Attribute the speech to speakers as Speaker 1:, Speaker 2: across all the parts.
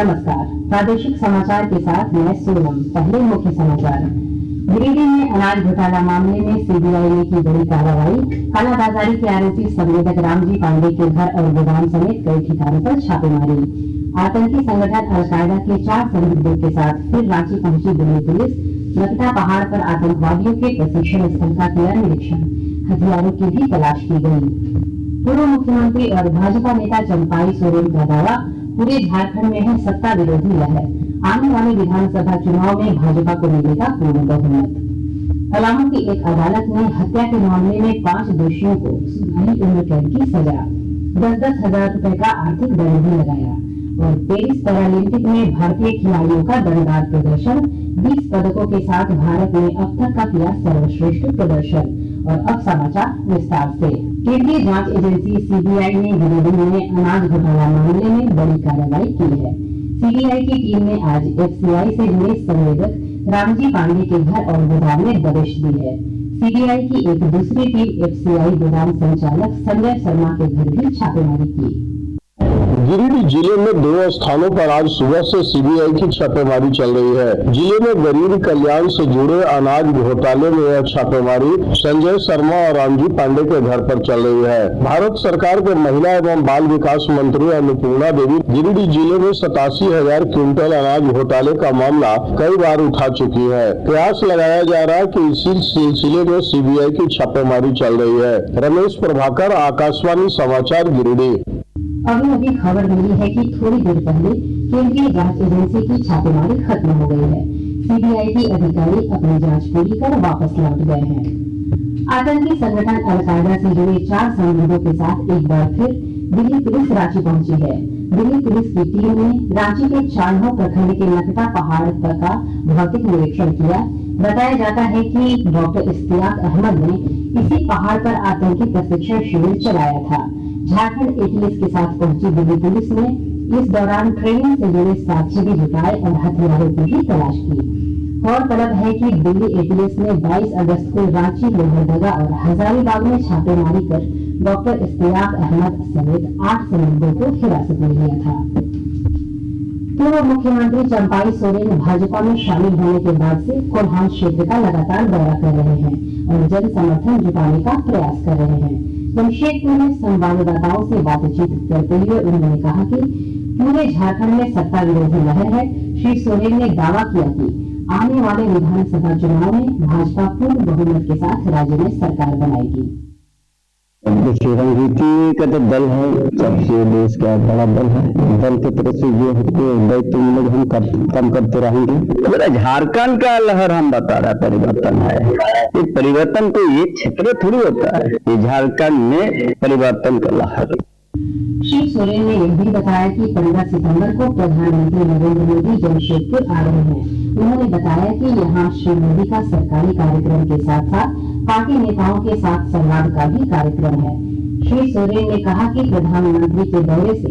Speaker 1: नमस्कार। प्रादेशिक समाचार के साथ मैं सोनम। पहले मुख्य समाचार। गिरिडीह में अनाज घोटाला मामले में सीबीआई ने की बड़ी कार्रवाई। कालाबाजारी के आरोपी संवेदक रामजी पांडे के घर और गोदाम समेत कई ठिकानों पर छापेमारी। आतंकी संगठन अलकायदा के 4 संदिग्धों के साथ फिर रांची पहुंची दिल्ली पुलिस। नकटा पहाड़ पर आतंकवादियों के प्रशिक्षण स्थल का किया निरीक्षण। हथियारों की भी तलाश की गई। पूर्व मुख्यमंत्री और भाजपा नेता चंपाई सोरेन का दावा, पूरे झारखंड में है सत्ता विरोधी लहर। आने वाले विधानसभा चुनाव में भाजपा को मिलेगा पूर्ण बहुमत। पलामू की एक अदालत ने हत्या के मामले में 5 दोषियों को सुनहरी उम्र कैद की सजा, 10-10 हजार रुपए का आर्थिक दंड भी लगाया। और पेरिस पैरालंपिक में भारतीय खिलाड़ियों का दमदार प्रदर्शन, 20 पदकों के साथ भारत ने अब तक का किया सर्वश्रेष्ठ प्रदर्शन। और अब समाचार विस्तार से। केंद्रीय जांच एजेंसी सीबीआई ने गिरिडीह में अनाज घोटाला मामले में बड़ी कार्रवाई की है। सीबीआई की टीम ने आज एफसीआई से जुड़े संवेदक रामजी पांडे के घर और गोदाम में दबिश दी है। सीबीआई की एक दूसरी टीम एफसीआई गोदाम संचालक संजय शर्मा के घर भी छापेमारी की।
Speaker 2: गिरिडीह जिले में 2 स्थानों पर आज सुबह से सीबीआई की छापेमारी चल रही है। जिले में गरीब कल्याण से जुड़े अनाज घोटाले में यह छापेमारी संजय शर्मा और रामजी पांडे के घर पर चल रही है। भारत सरकार के महिला एवं बाल विकास मंत्री अन्नपूर्णा देवी गिरिडीह जिले में 87,000 क्विंटल अनाज घोटाले का मामला कई बार उठा चुकी है। प्रयास लगाया जा रहा है कि इसी सिलसिले में सीबीआई की छापेमारी चल रही है। रमेश प्रभाकर, आकाशवाणी समाचार, गिरिडीह।
Speaker 1: अभी खबर मिली है कि थोड़ी देर पहले केंद्रीय जांच एजेंसी की छापेमारी खत्म हो गई है। सीबीआई के अधिकारी अपनी जांच पूरी कर वापस लौट गए हैं। आतंकी संगठन अलकायदा से जुड़े 4 संदिग्धों के साथ एक बार फिर दिल्ली पुलिस रांची पहुंची है। दिल्ली पुलिस की टीम ने रांची के चान्हो प्रखंड के नकटा पहाड़ का भौतिक निरीक्षण किया। बताया जाता है कि डॉक्टर इश्तियाक अहमद ने इसी पहाड़ पर आतंकी प्रशिक्षण शिविर चलाया था। झारखंड एटीएस के साथ पहुंची दिल्ली पुलिस ने इस दौरान ट्रेनिंग से जुड़े साक्ष्य भी जुटाए और हथियारों की भी तलाश की। गौरतलब है कि दिल्ली एटीएस ने 22 अगस्त को रांची, लोहरदगा और हजारीबाग में छापेमारी कर डॉक्टर इश्तियाक अहमद समेत 8 संदिग्धों को हिरासत में लिया था। पूर्व मुख्यमंत्री चंपाई सोरेन भाजपा में शामिल होने के बाद से कोल्हान क्षेत्र का लगातार दौरा कर रहे हैं और जन समर्थन जुटाने का प्रयास कर रहे हैं। जमशेदपुर में संवाददाताओं से बातचीत करते हुए उन्होंने कहा कि पूरे झारखंड में सत्ता विरोधी लहर है। श्री सोरेन ने दावा किया कि आने वाले विधानसभा चुनाव में भाजपा पूर्ण बहुमत के साथ राज्य में सरकार बनाएगी।
Speaker 3: देखिए, रणनीति का तो दल है, सबसे देश का बड़ा दल है। दल की तरफ से जो दायित्व मिलेगा हम कम करते रहेंगे। मेरा झारखंड का लहर हम बता रहा परिवर्तन है। ये परिवर्तन तो ये क्षेत्र थोड़ी होता है, ये झारखंड में परिवर्तन का लहर।
Speaker 1: श्री सोरेन ने यह भी बताया कि 15 सितंबर को प्रधानमंत्री नरेंद्र मोदी जमशेदपुर आ रहे हैं। उन्होंने बताया कि यहाँ श्री मोदी का सरकारी कार्यक्रम के साथ साथ पार्टी नेताओं के साथ संवाद का भी कार्यक्रम है। श्री सोरेन ने कहा कि प्रधानमंत्री के दौरे से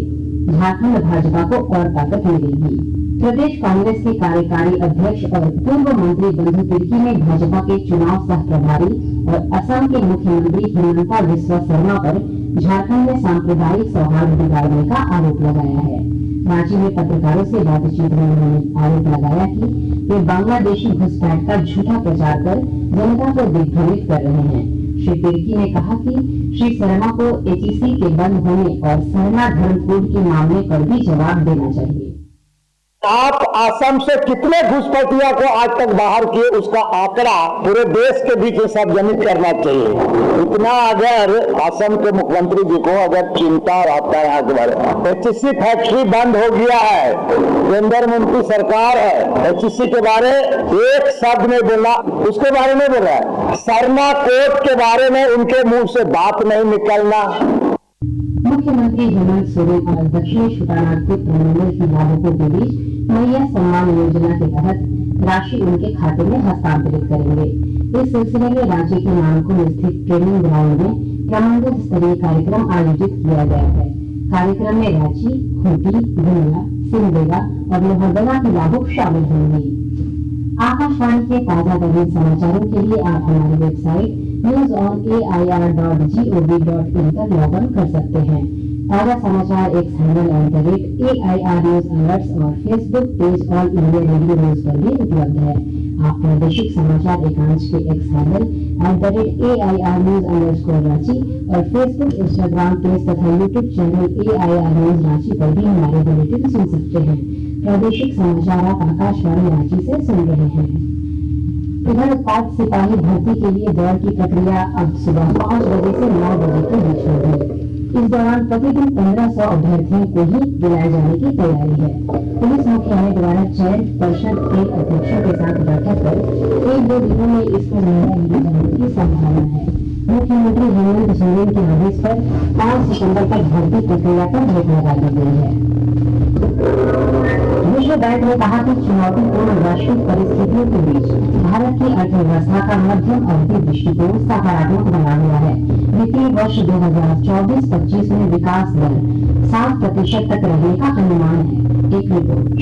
Speaker 1: झारखंड भाजपा को और ताकत मिलेगी। प्रदेश कांग्रेस के कार्यकारी अध्यक्ष और पूर्व मंत्री बंधु तिर्की ने भाजपा के चुनाव सह प्रभारी और असम के मुख्यमंत्री हिमंता बिस्वा शर्मा पर झारखंड में सांप्रदायिक सौहार्द बिगाड़ने का आरोप लगाया है। रांची में पत्रकारों से बातचीत में उन्होंने आरोप लगाया कि वे बांग्लादेशी घुसपैठ का झूठा प्रचार कर जनता को दिग्भ्रमित कर रहे हैं। श्री तिर्की ने कहा कि श्री शर्मा को एचईसी के बंद होने और सरना धर्म कोड के मामले पर भी जवाब देना चाहिए।
Speaker 2: आप असम से कितने घुसपैठियों को आज तक बाहर किए, उसका आंकड़ा पूरे देश के बीच सार्वजनिक करना चाहिए। इतना अगर असम के मुख्यमंत्री जी को अगर चिंता रहता है यहाँ के बारे में, एचईसी फैक्ट्री बंद हो गया है, केंद्र मंत्री सरकार है, एचईसी के बारे एक शब्द नहीं बोला, उसके बारे में बोल रहा है। सरना कोड के बारे में उनके मुंह से बात नहीं निकलना।
Speaker 1: मुख्यमंत्री हेमंत सोरेन और दक्षिण छोटानागपुर के प्रमंडल की लाभुकों के बीच मैया सम्मान योजना के तहत राशि उनके खाते में हस्तांतरित करेंगे। इस सिलसिले में रांची के नानकुन स्थित ट्रेनिंग ग्राउंड में प्रमंडल स्तरीय कार्यक्रम आयोजित किया गया है। कार्यक्रम में रांची, खूंटी, गुमला, सिमडेगा और लोहरदगा की लाभुक शामिल होंगी। आकाशवाणी के ताजा तरीन समाचारों के लिए आप हमारी वेबसाइट newsonAIR.gov.in पर लॉग इन कर सकते हैं। ताजा समाचार X handle @AIR news alerts और Facebook page All India Radio news पर भी उपलब्ध है। आप प्रादेशिक समाचार एकांश के X handle @AIR news _ Ranchi और फेसबुक, इंस्टाग्राम पेज तथा YouTube channel AIR news Ranchi पर भी हमारे बुलेटिन सुन सकते हैं। प्रादेशिक समाचार आप आकाशवाणी रांची से सुन रहे हैं। इधर उत्पाद सिपाही भर्ती के लिए दौड़ की प्रक्रिया अब सुबह 5 बजे से 9 बजे के बीच होगी। इस दौरान प्रतिदिन 1500 अभ्यर्थियों को ही बुलाए जाने की तैयारी है। पुलिस मुख्यालय द्वारा चयन पर्षद के अध्यक्षों के साथ बैठक कर 1-2 दिनों में इसमें निर्णय लिए जाने की संभावना है। मुख्यमंत्री हेमंत सोरेन के आदेश पर 5 सितंबर तक भर्ती प्रक्रिया पर रोक लगा दी गई है। विश्व बैंक ने कहा कि चुनौतीपूर्ण वैश्विक परिस्थितियों के बीच भारत की अर्थव्यवस्था का मध्यम अवधि दृष्टिकोण सकारात्मक बना हुआ है। वित्तीय वर्ष 2024-25 में विकास दर 7% तक रहने का अनुमान है। एक रिपोर्ट।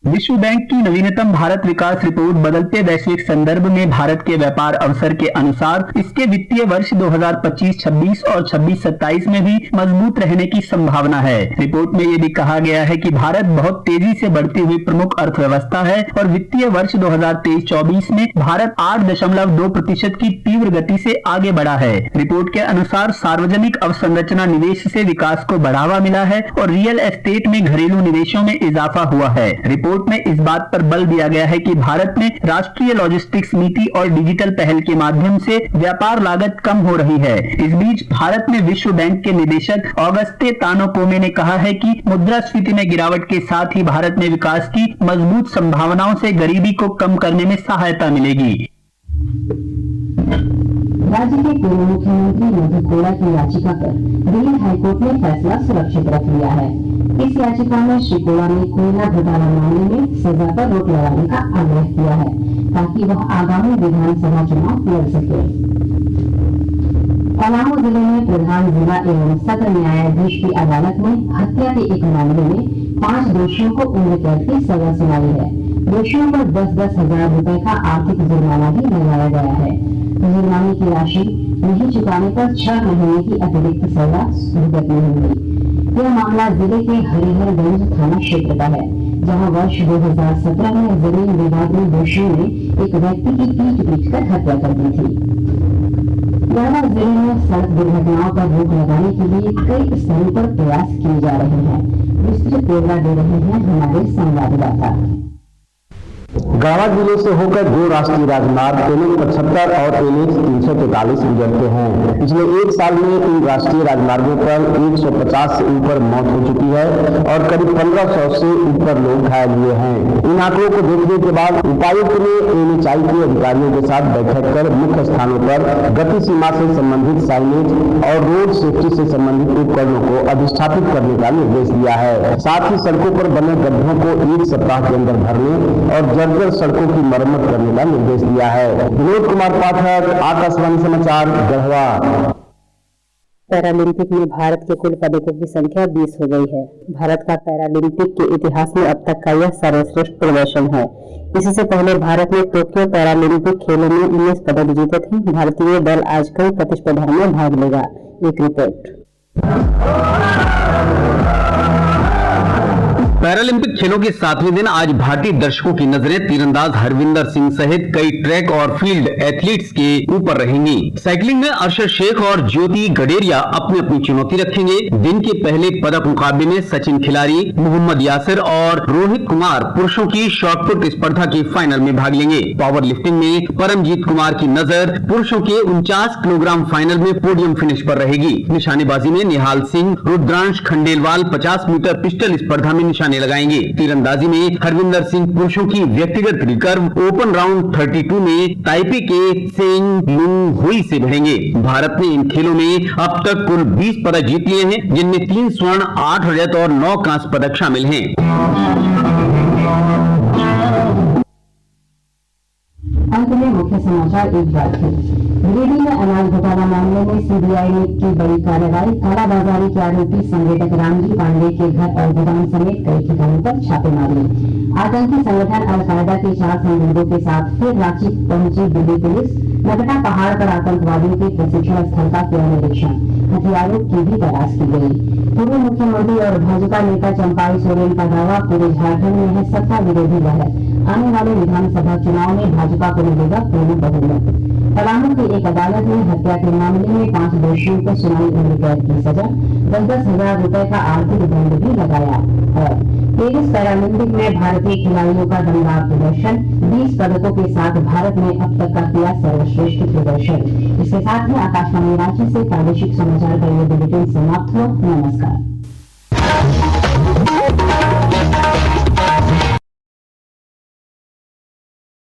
Speaker 4: विश्व बैंक की नवीनतम भारत विकास रिपोर्ट बदलते वैश्विक संदर्भ में भारत के व्यापार अवसर के अनुसार इसके वित्तीय वर्ष 2025-26 और 26-27 में भी मजबूत रहने की संभावना है। रिपोर्ट में ये भी कहा गया है कि भारत बहुत तेजी से बढ़ती हुई प्रमुख अर्थव्यवस्था है और वित्तीय वर्ष 2023-24 में भारत 8.2% की तीव्र गति से आगे बढ़ा है। रिपोर्ट के अनुसार सार्वजनिक अवसंरचना निवेश से विकास को बढ़ावा मिला है और रियल एस्टेट में घरेलू निवेशों में इजाफा हुआ है। रिपोर्ट में इस बात पर बल दिया गया है कि भारत में राष्ट्रीय लॉजिस्टिक्स नीति और डिजिटल पहल के माध्यम से व्यापार लागत कम हो रही है। इस बीच भारत में विश्व बैंक के निदेशक ऑगस्टे तानोकोमे ने कहा है कि मुद्रास्फीति में गिरावट के साथ ही भारत में विकास की मजबूत संभावनाओं से गरीबी को कम करने में सहायता मिलेगी।
Speaker 1: राज्य के पूर्व मुख्यमंत्री मधु कोड़ा की याचिका पर दिल्ली हाईकोर्ट ने फैसला सुरक्षित रख लिया है। इस याचिका में श्री कोड़ा ने कोयला घोटाला मामले में सजा पर रोक लगाने का आग्रह किया है ताकि वह आगामी विधानसभा चुनाव लड़ सके। पलामू जिले में प्रधान जिला एवं सत्र न्यायाधीश की अदालत ने हत्या के एक मामले में 5 दोषियों को उम्र कैद की सजा सुनाई है। दोषियों पर 10-10 हजार रुपए का आर्थिक जुर्माना भी लगाया गया है। जुर्माने की राशि नहीं चुकाने पर 6 महीने की अतिरिक्त सजा भुगतनी होगी। यह मामला जिले के हरिहरगंज थाना क्षेत्र का है, जहां वर्ष 2017 में जमीन विवाद में दोषियों ने एक व्यक्ति की पीट कर हत्या कर दी थी। गढ़वा जिले में सड़क दुर्घटनाओं पर रोक लगाने के लिए कई स्तरों पर प्रयास किए जा रहे हैं। विस्तृत ब्यौरा दे रहे हैं हमारे संवाददाता।
Speaker 2: गढ़वा जिले से होकर 2 राष्ट्रीय राजमार्ग NH-75 और NH-343 गुजरते हैं। पिछले 1 साल में इन राष्ट्रीय राजमार्गों पर 150 से ऊपर मौत हो चुकी है और करीब 1500 से ऊपर लोग घायल हुए हैं। इन आंकड़ों को देखने के बाद उपायुक्त ने NHAI के अधिकारियों के साथ बैठक कर मुख्य स्थानों पर गति सीमा से संबंधित साइनेज और रोड सेफ्टी से संबंधित उपकरणों को अधिष्ठापित करने का निर्देश दिया है। साथ ही सड़कों पर बने गड्ढों को 1 सप्ताह के अंदर भरने और जर्जर सड़कों की मरम्मत करने का निर्देश दिया है। विनोद कुमार पाठक, आकाशवाणी समाचार, गढ़वा।
Speaker 1: पैरालंपिक में भारत के कुल पदकों की संख्या 20 हो गई है। भारत का पैरालंपिक के इतिहास में अब तक का यह सर्वश्रेष्ठ प्रदर्शन है। इससे पहले भारत ने टोक्यो पैरालंपिक खेलों में 19 पदक जीते थे। भारतीय दल आज कई प्रतिस्पर्धाओं में भाग लेगा। एक रिपोर्ट।
Speaker 4: पैरालंपिक खेलों के 7वें दिन आज भारतीय दर्शकों की नजरें तीरंदाज हरविंदर सिंह सहित कई ट्रैक और फील्ड एथलीट्स के ऊपर रहेंगी। साइकिलिंग में अरशद शेख और ज्योति गडेरिया अपनी अपनी चुनौती रखेंगे। दिन के पहले पदक मुकाबले में सचिन खिलाड़ी, मोहम्मद यासिर और रोहित कुमार पुरुषों की शॉटपुट स्पर्धा के फाइनल में भाग लेंगे। पावर लिफ्टिंग में परमजीत कुमार की नजर पुरुषों के 49 किलोग्राम फाइनल में पोडियम फिनिश पर रहेगी। निशानेबाजी में निहाल सिंह, रुद्रांश खंडेलवाल 50 मीटर पिस्टल स्पर्धा में निशाने लगाएंगे। तीरंदाजी में हरविंदर सिंह पुरुषों की व्यक्तिगत रिकर्व ओपन राउंड 32 में ताइपे के सेंग लुंग हुई से भिड़ेंगे। भारत ने इन खेलों में अब तक कुल 20 पदक जीत लिए हैं, जिनमें 3 स्वर्ण, 8 रजत और 9 कांस्य पदक शामिल हैं।
Speaker 1: अंत में मुख्य समाचार एक बार फिर। गिरिडीह में अनाज घोटाला मामले में सीबीआई ने की बड़ी कार्रवाई। कालाबाजारी के आरोपी संवेदक रामजी पांडे के घर और गोदाम समेत कई ठिकानों पर छापेमारी। आतंकी संगठन अलकायदा के 4 संदिग्धों के साथ फिर रांची पहुंची दिल्ली पुलिस। नगटा पहाड़ पर आतंकवादियों के प्रशिक्षण स्थल का किया निरीक्षण। हथियारों की भी तलाश की गई। पूर्व मुख्यमंत्री और भाजपा नेता चंपाई सोरेन का दावा पूरे झारखंड में है सत्ता विरोधी लहर, आने वाले विधानसभा चुनाव में भाजपा को मिलेगा पूर्ण बहुमत। पलामू की एक अदालत ने हत्या के मामले में 5 दोषियों को सुनाई उम्र कैद की सजा, 10-10 हजार रुपए का आर्थिक दंड भी लगाया। और पेरिस पैरालंपिक में भारतीय खिलाड़ियों का दमदार प्रदर्शन, 20 पदकों के साथ भारत ने अब तक का किया सर्वश्रेष्ठ प्रदर्शन। इसके साथ ही आकाशवाणी रांची से प्रादेशिक समाचार का ये बुलेटिन समाप्त हुआ। नमस्कार।